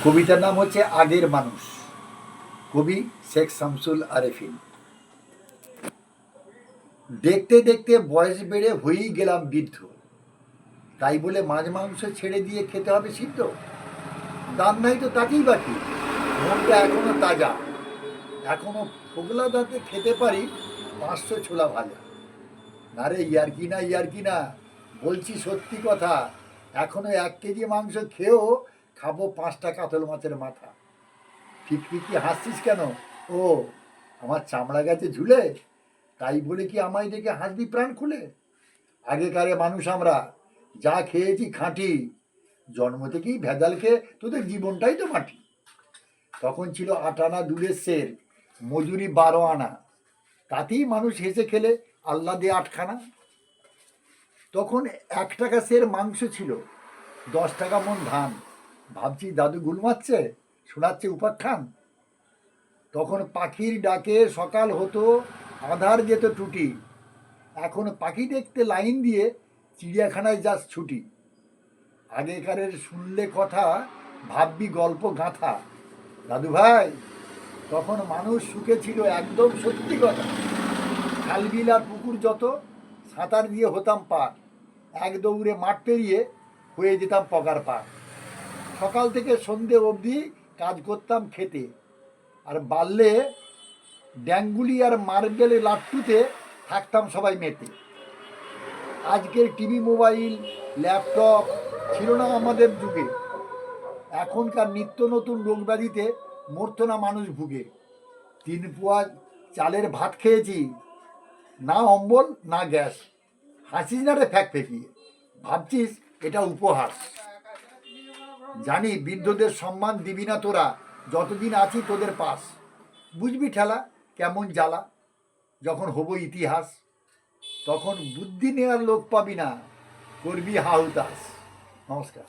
কবিতার নাম হচ্ছে আগের মানুষ, কবি শেখ শামসুল আরেফিন। দেখতে দেখতে বয়স বেড়ে হয়েই গেলাম বৃদ্ধ, তাই বলে মাছ মাংস ছেড়ে দিয়ে খেতে হবে সিদ্ধ। দাম নাই তো তাকেই বাকি, মনটা এখনো তাজা, এখনো ফোগলা দাঁতে খেতে পারি 500 ছোলা ভাজা। না রে, ইয়ার্কি না ইয়ার্কি না, বলছি সত্যি কথা। এখনো 1 কেজি মাংস খেয়েও খাবো 5টা কাতল মাছের মাথা। ফিকফিকি হাসছিস কেন? ও, আমার চামড়া গেছে ঝুলে, তাই বলে কি আমায় দেখে হাসবি প্রাণ খুলে? আগেকারে মানুষ আমরা, যা খেয়েছি খাঁটি, জন্ম থেকেই ভেজাল খেয়ে তোদের জীবনটাই তো মাটি। তখন ছিল 8 আনা দুধের সের, মজুরি 12 আনা, তাতেই মানুষ হেসে খেলে আল্লাহ দিয়ে 8খানা। তখন 1 টাকা সের মাংস ছিল, 10 টাকা মন ধান। ভাবছি দাদু গুল মারছে, শোনাচ্ছে উপাখ্যান। তখন পাখির ডাকে সকাল হতো, আধার যেত টুটি। এখন পাখি দেখতে লাইন দিয়ে চিড়িয়াখানায় যাস ছুটি। আগেকারের শুনলে কথা, ভাববি গল্প গাঁথা। দাদু ভাই, তখন মানুষ সুখে ছিল, একদম সত্যি কথা। খালবিল আর পুকুর যত, সাঁতার দিয়ে হতাম পার। এক দৌড়ে মাঠ পেরিয়ে হয়ে যেতাম পগার পার। সকাল থেকে সন্ধে অবধি কাজ করতাম খেতে, আর বাড়লে ড্যাঙ্গুলি আর মার্বেলে লাট্টুতে থাকতাম সবাই মেতে। আজকের টিভি, মোবাইল, ল্যাপটপ ছিল না আমাদের যুগে। এখনকার নিত্য নতুন রোগব্যাধিতে মরতো না মানুষ ভুগে। 3 পোয়া চালের ভাত খেয়েছি, না অম্বল না গ্যাস। হাসিস না রে ফ্যাক ফেঁকিয়ে, ভাবছিস এটা উপহাস। জানি বৃদ্ধদের সম্মান দিবি না তোরা, যতদিন আছি তোদের পাশ। বুঝবি ঠেলা কেমন জ্বালা, যখন হবো ইতিহাস। তখন বুদ্ধি নেওয়ার লোক পাবি না, করবি হাহুতাস। নমস্কার।